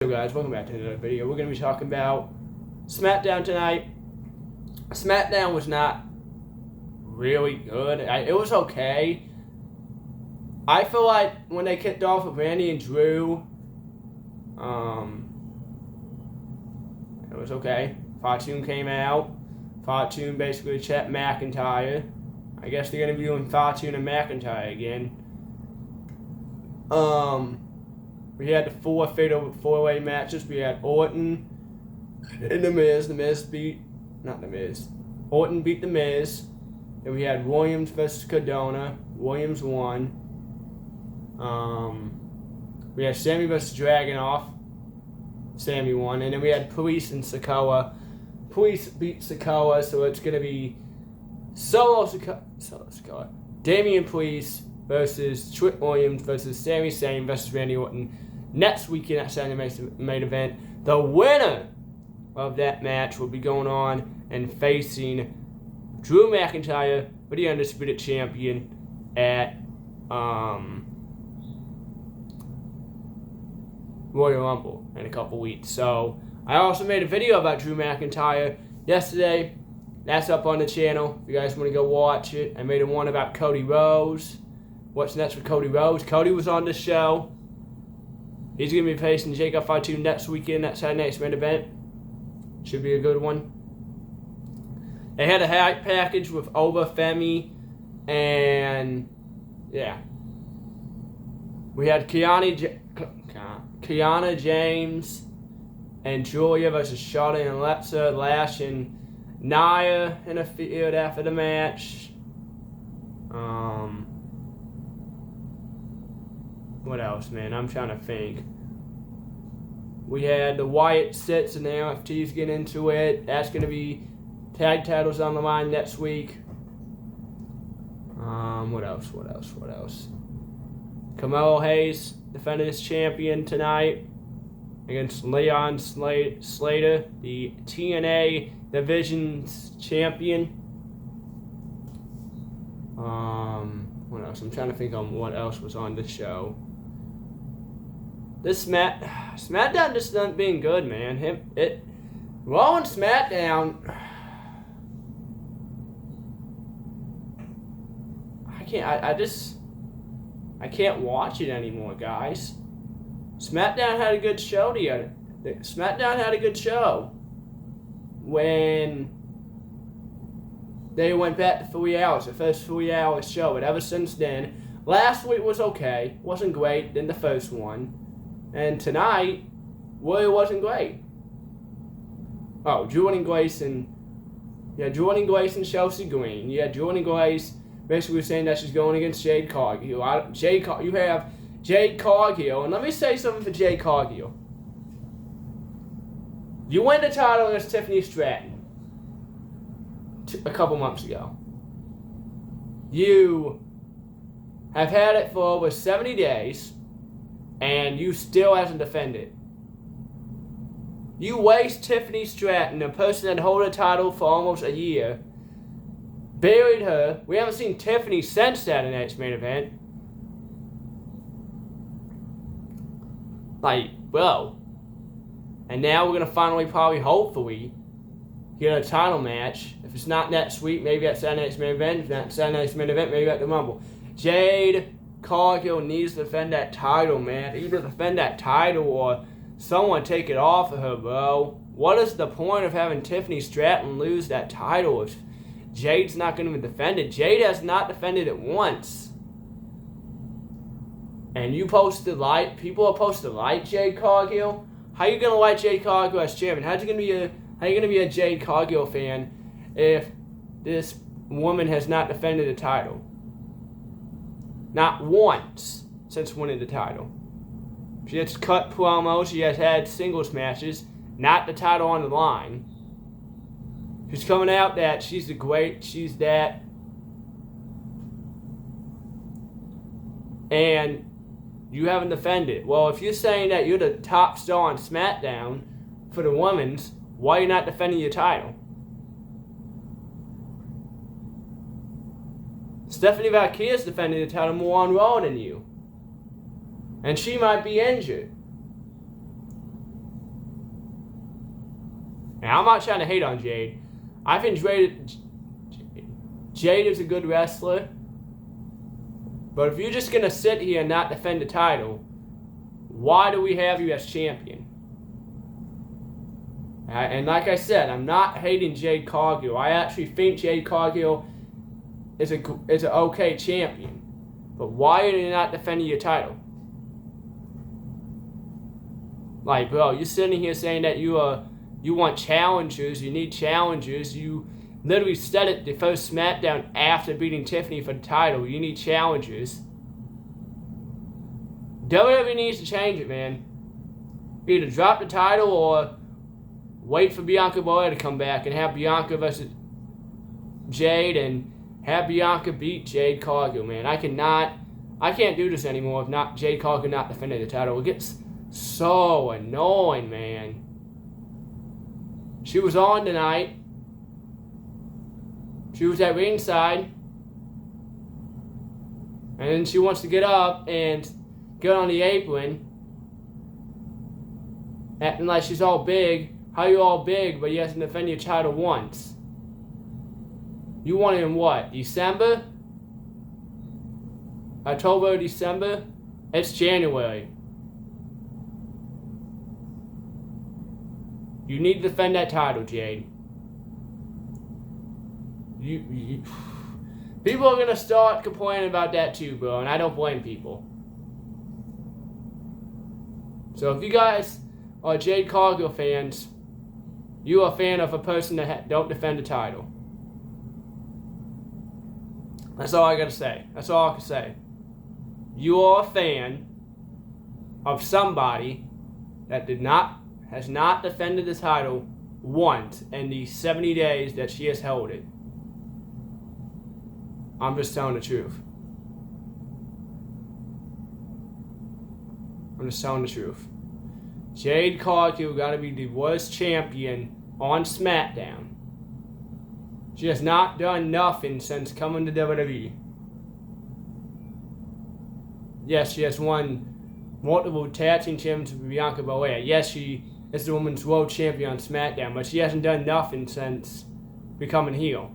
Hello guys, welcome back to another video. We're going to be talking about Smackdown tonight. Smackdown was not really good. It was okay. I feel like when they kicked off with Randy and Drew, it was okay. Fortune came out. Fortune basically checked McIntyre. I guess they're going to be doing Fortune and McIntyre again. We had the four fatal four-way matches. We had Orton and The Miz. The Miz beat, not The Miz. Orton beat The Miz. Then we had Williams versus Cardona. Williams won. We had Sammy versus Dragunov. Sammy won. And then we had Police and Sikoa. Police beat Sikoa, so it's going to be Solo Sikoa. Damian Police versus Trick Williams versus Sami Zayn versus Randy Orton. Next weekend at Saturday main event, the winner of that match will be going on and facing Drew McIntyre for the Undisputed Champion at Royal Rumble in a couple weeks. So I also made a video about Drew McIntyre yesterday. That's up on the channel if you guys want to go watch it. I made one about Cody Rhodes. What's next for Cody Rhodes? Cody was on the show. He's going to be facing Jacob Fatu next weekend at Saturday night's main event. Should be a good one. They had a hype package with Ova Femi and, yeah. We had Kiana James and Julia versus Charlotte and Alexa, Lash and Nia in a field after the match. What else, man? I'm trying to think. We had the Wyatt Sits and the NFTs get into it. That's going to be tag titles on the line next week. What else? Carmelo Hayes defending his champion tonight against Leon Slater, the TNA Division's champion. What else? I'm trying to think on what else was on the show. This Smackdown just not being good, man. Raw and Smackdown. I can't watch it anymore, guys. Smackdown had a good show the other. Smackdown had a good show when they went back to 3 hours, the first 3 hours show. But ever since then, last week was okay, wasn't great than the first one. And tonight, really wasn't great. Oh, Jordan Grace and Chelsea Green. Yeah, Jordan Grace basically saying that she's going against Jade Cargill. You have Jade Cargill, and let me say something for Jade Cargill. You won the title against Tiffany Stratton a couple months ago. You have had it for over 70 days. And you still hasn't defended. You waste Tiffany Stratton, a person that held the title for almost a year. Buried her. We haven't seen Tiffany since Saturday night's main event. Bro. And now we're going to finally, hopefully, get a title match. If it's not next week, maybe at Saturday night's main event. If not Saturday night's main event, maybe at the Rumble. Jade Cargill needs to defend that title, man. Either defend that title or someone take it off of her, bro. What is the point of having Tiffany Stratton lose that title if Jade's not going to defend it? Jade has not defended it once. And you people are supposed to like Jade Cargill? How are you going to like Jade Cargill as chairman? How are you going to be a Jade Cargill fan if this woman has not defended the title? Not once since winning the title. She has cut promos. She has had singles matches. Not the title on the line. She's coming out that she's that. And you haven't defended. Well, if you're saying that you're the top star on Smackdown for the women's, why are you not defending your title? Stephanie Valkyria's defending the title more on Raw than you. And she might be injured. And I'm not trying to hate on Jade. I think Jade is a good wrestler. But if you're just going to sit here and not defend the title, why do we have you as champion? And like I said, I'm not hating Jade Cargill. I actually think Jade Cargill is an okay champion. But why are you not defending your title? Like, bro, you're sitting here saying that you want challengers, you need challengers. You literally said it the first Smackdown after beating Tiffany for the title. You need challengers. WWE needs to change it, man. Either drop the title or wait for Bianca Belair to come back and have Bianca versus Jade and have Bianca beat Jade Cargill, man. I can't do this anymore if not Jade Cargill not defending the title. It gets so annoying, man. She was on tonight. She was at ringside. And then she wants to get up and get on the apron. Acting like she's all big. How you all big, but you have to defend your title once? You won it in what? December? October, December? It's January. You need to defend that title, Jade. People are gonna start complaining about that too, bro, and I don't blame people. So if you guys are Jade Cargill fans, you are a fan of a person that don't defend the title. That's all I gotta say. That's all I can say. You are a fan of somebody that has not defended the title once in the 70 days that she has held it. I'm just telling the truth. I'm just telling the truth. Jade Cargill got to be the worst champion on Smackdown. She has not done nothing since coming to WWE. Yes, she has won multiple tag team championships with Bianca Belair. Yes, she is the women's world champion on SmackDown, but she hasn't done nothing since becoming heel.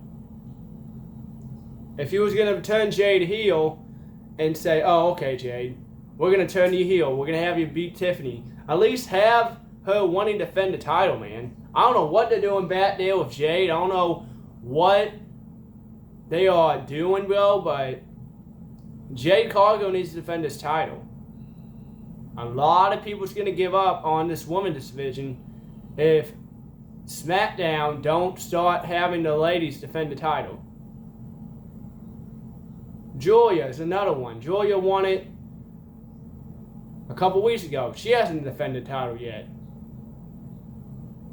If he was going to turn Jade heel and say, oh, okay, Jade, we're going to turn you heel. We're going to have you beat Tiffany. At least have her wanting to defend the title, man. I don't know what they're doing back there with Jade. I don't know what they are doing, bro, but Jade Cargill needs to defend this title. A lot of people's going to give up on this women's division if SmackDown don't start having the ladies defend the title. Julia is another one. Julia won it a couple weeks ago. She hasn't defended the title yet.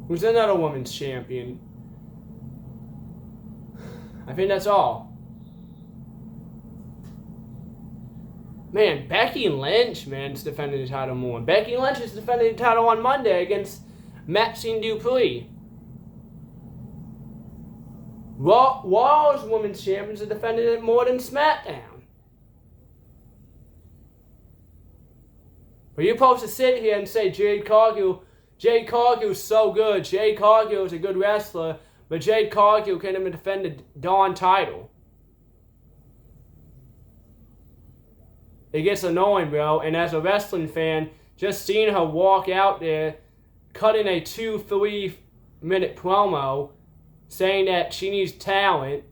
Who's another women's champion? I think that's all. Man, Becky Lynch, man, is defending the title more. Becky Lynch is defending the title on Monday against Maxine Dupree. Raw's women's champions are defending it more than SmackDown. But you're supposed to sit here and say Jade Cargill's so good. Jade Cargill is a good wrestler, but Jade Cargill can't even defend the Dawn title. It gets annoying, bro. And as a wrestling fan, just seeing her walk out there, cutting a 2-3 minute promo, saying that she needs talent,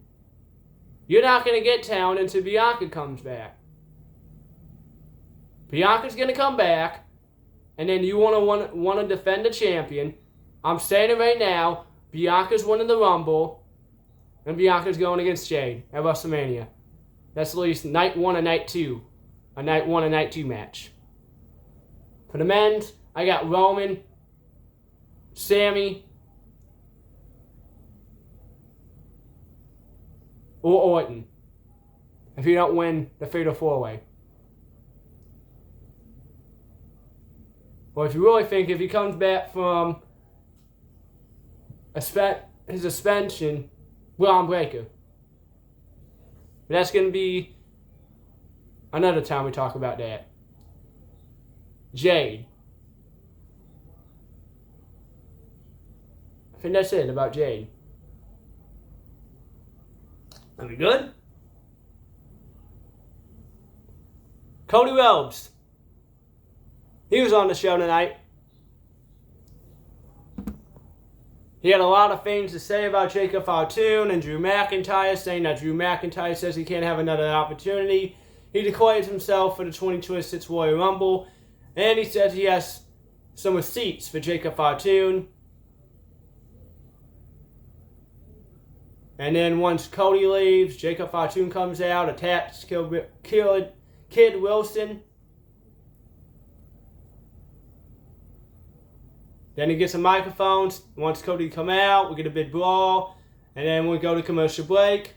you're not going to get talent until Bianca comes back. Bianca's going to come back, and then you want to defend the champion. I'm saying it right now. Bianca's winning the Rumble, and Bianca's going against Jade at WrestleMania. That's at least night 1 and night 2. A night 1 and night 2 match. For the men's, I got Roman, Sammy, or Orton. If you don't win the Fatal 4-Way. Or if you really think if he comes back from his suspension, Braun Breaker. But that's going to be another time we talk about that. Jade. I think that's it about Jade. Are we good? Cody Rhodes. He was on the show tonight. He had a lot of things to say about Jacob Fatu and Drew McIntyre, saying that Drew McIntyre says he can't have another opportunity. He declares himself for the 2026 Royal Rumble, and he says he has some receipts for Jacob Fatu. And then once Cody leaves, Jacob Fatu comes out, attacks Kid Wilson. Then he gets some microphones, wants Cody to come out, we get a big brawl, and then we go to commercial break.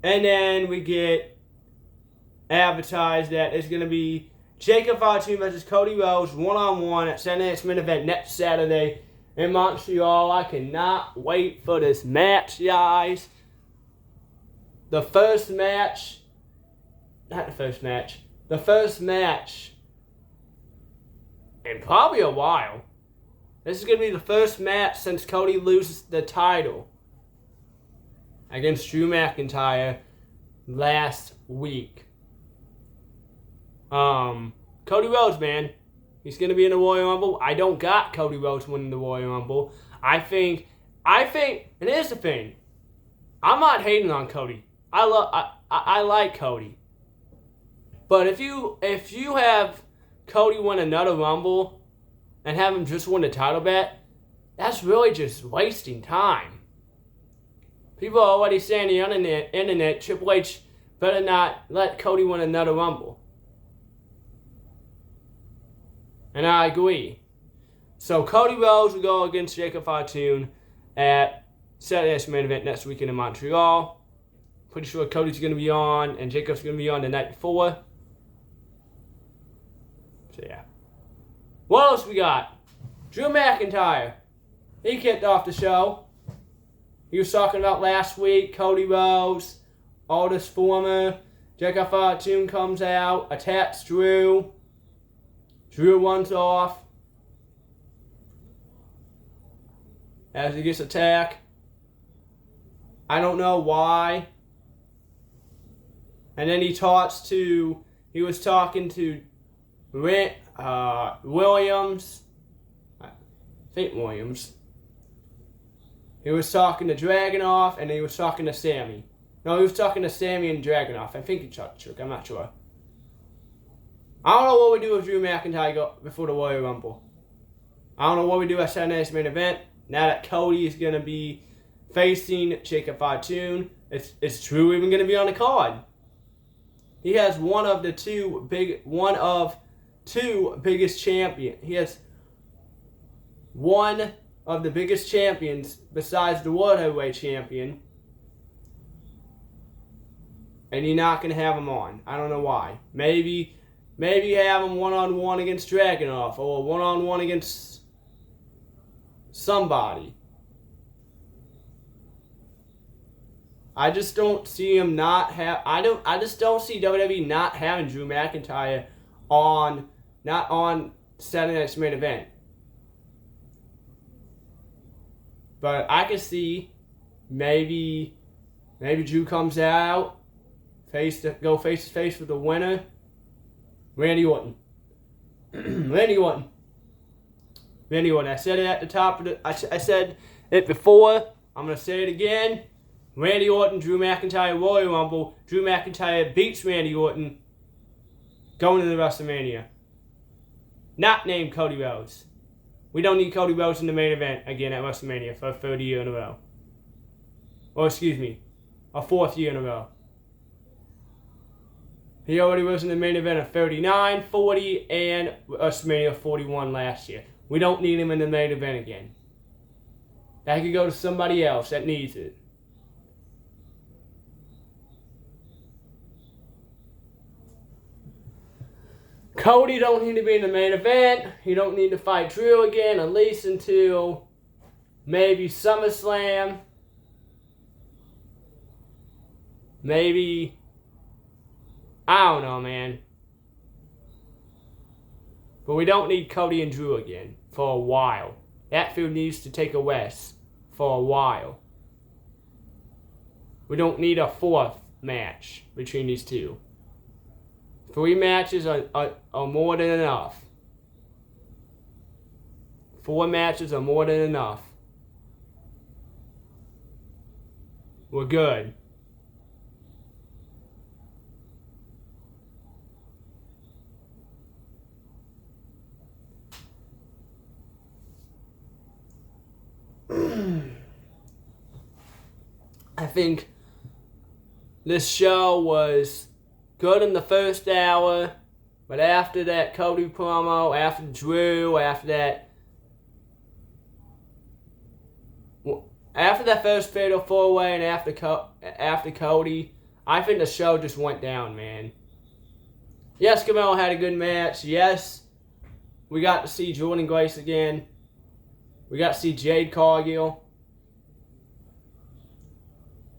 And then we get advertised that it's going to be Jacob Fatu versus Cody Rhodes one-on-one at Sundance Main Event next Saturday in Montreal. I cannot wait for this match, guys. The first match in probably a while. This is going to be the first match since Cody loses the title against Drew McIntyre last week. Cody Rhodes, man. He's going to be in the Royal Rumble. I don't got Cody Rhodes winning the Royal Rumble. I think, and here's the thing. I'm not hating on Cody. I like Cody. But if you have Cody win another Rumble and have him just win the title bet, that's really just wasting time. People are already saying on the internet, Triple H better not let Cody win another Rumble. And I agree. So Cody Rhodes will go against Jacob Fatu at Saturday's Main Event next weekend in Montreal. Pretty sure Cody's going to be on and Jacob's going to be on the night before. So yeah. What else we got? Drew McIntyre. He kicked off the show. He was talking about last week, Cody Rhodes, Aldous Former. Jacob Fatu comes out, attacks Drew. Drew runs off as he gets attacked. I don't know why. And then he was talking to Williams. I think Williams. He was talking to Dragunov and he was talking to Sammy. No, he was talking to Sammy and Dragunov. I think he talked to Trick. I'm not sure. I don't know what we do with Drew McIntyre before the Royal Rumble. I don't know what we do at Saturday's Main Event. Now that Cody is going to be facing Jacob Fatu, is Drew even going to be on the card? He has one of two biggest champions. He has one of the biggest champions besides the World Heavyweight Champion. And you're not going to have him on. I don't know why. Maybe have him one-on-one against Dragunov or one-on-one against somebody. I just don't see him not have. I just don't see WWE not having Drew McIntyre not on Saturday Night's Main Event. But I can see maybe Drew comes out, go face to face with the winner, Randy Orton. Randy Orton. I said it at the top of I said it before. I'm gonna say it again. Randy Orton, Drew McIntyre, Royal Rumble. Drew McIntyre beats Randy Orton going into the WrestleMania. Not named Cody Rhodes. We don't need Cody Rhodes in the main event again at WrestleMania for a third year in a row. Or excuse me, a fourth year in a row. He already was in the main event of 39, 40, and WrestleMania 41 last year. We don't need him in the main event again. That could go to somebody else that needs it. Cody don't need to be in the main event. He don't need to fight Drew again, at least until maybe SummerSlam. Maybe, I don't know, man. But we don't need Cody and Drew again for a while. That feud needs to take a rest for a while. We don't need a fourth match between these two. 3 matches are more than enough. 4 matches are more than enough. We're good. I think this show was good in the first hour, but after that Cody promo, after Drew, after that first fatal 4-way, and after Cody, I think the show just went down, man. Yes, Camelo had a good match. Yes, we got to see Jordan Grace again. We got to see Jade Cargill.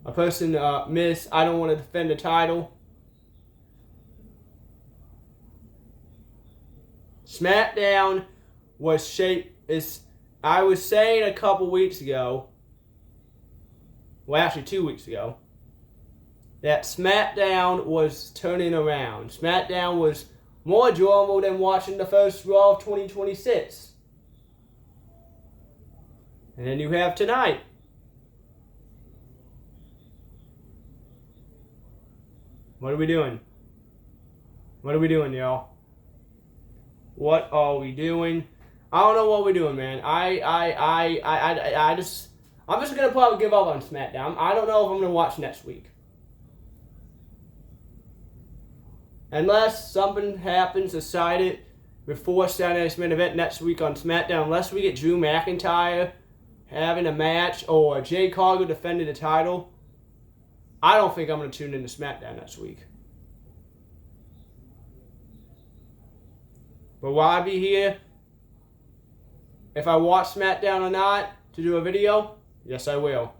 A person miss. I don't want to defend the title. Smackdown was shaped. I was saying a couple weeks ago. Well, actually 2 weeks ago. That Smackdown was turning around. Smackdown was more enjoyable than watching the first Raw of 2026. And then you have tonight. What are we doing? What are we doing, y'all? What are we doing? I don't know what we're doing, man. I'm just gonna probably give up on SmackDown. I don't know if I'm gonna watch next week. Unless something happens decided before Saturday's main event next week on SmackDown, unless we get Drew McIntyre having a match or Jade Cargill defending the title, I don't think I'm going to tune into SmackDown next week. But will I be here if I watch SmackDown or not to do a video? Yes, I will.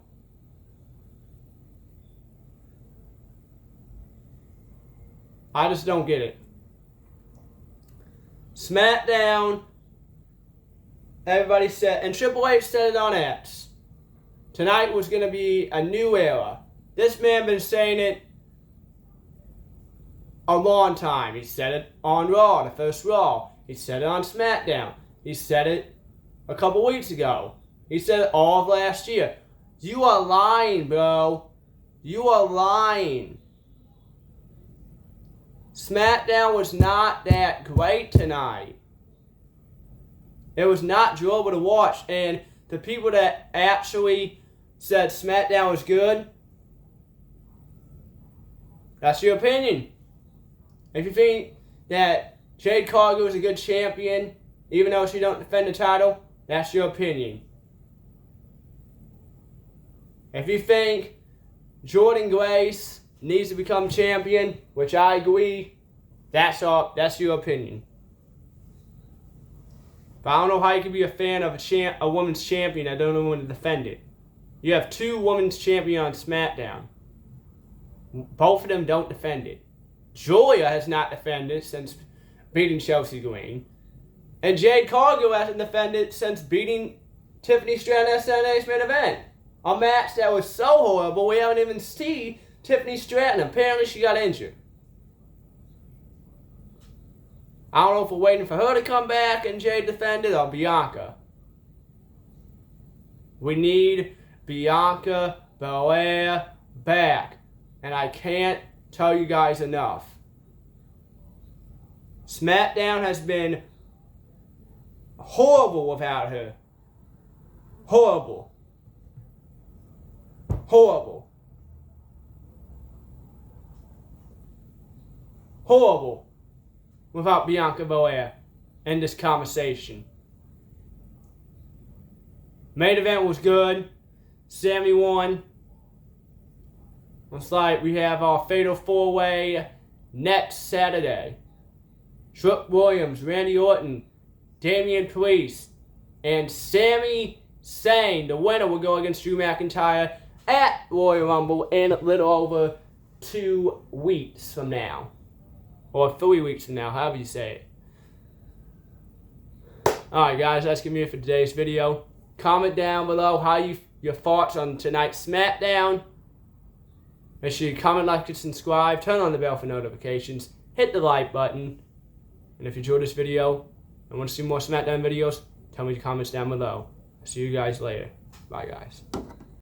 I just don't get it. SmackDown, everybody said, and Triple H said it on X, tonight was going to be a new era. This man been saying it a long time. He said it on Raw, the first Raw. He said it on SmackDown. He said it a couple weeks ago. He said it all of last year. You are lying, bro. You are lying. SmackDown was not that great tonight. It was not enjoyable to watch. And the people that actually said SmackDown was good, that's your opinion. If you think that Jade Cargill is a good champion, even though she don't defend the title, that's your opinion. If you think Jordan Grace needs to become champion, which I agree, that's your opinion. But I don't know how you can be a fan of a women's champion that don't know when to defend it. You have 2 women's champions on SmackDown. Both of them don't defend it. Julia has not defended since beating Chelsea Green. And Jade Cargill hasn't defended since beating Tiffany Stratton at Saturday's main event. A match that was so horrible we haven't even seen Tiffany Stratton. Apparently she got injured. I don't know if we're waiting for her to come back and Jade defend it or Bianca. We need Bianca Belair back. And I can't tell you guys enough. SmackDown has been horrible without her. Horrible. Horrible. Horrible without Bianca Belair in this conversation. Main event was good. Sammy won. Looks like we have our Fatal 4-Way next Saturday. Trick Williams, Randy Orton, Damian Priest, and Sami Zayn. The winner will go against Drew McIntyre at Royal Rumble in a little over 2 weeks from now. Or 3 weeks from now, however you say it. Alright guys, that's gonna be it for today's video. Comment down below your thoughts on tonight's Smackdown. Make sure you comment, like, and subscribe. Turn on the bell for notifications. Hit the like button. And if you enjoyed this video and want to see more Smackdown videos, tell me in the comments down below. I'll see you guys later. Bye guys.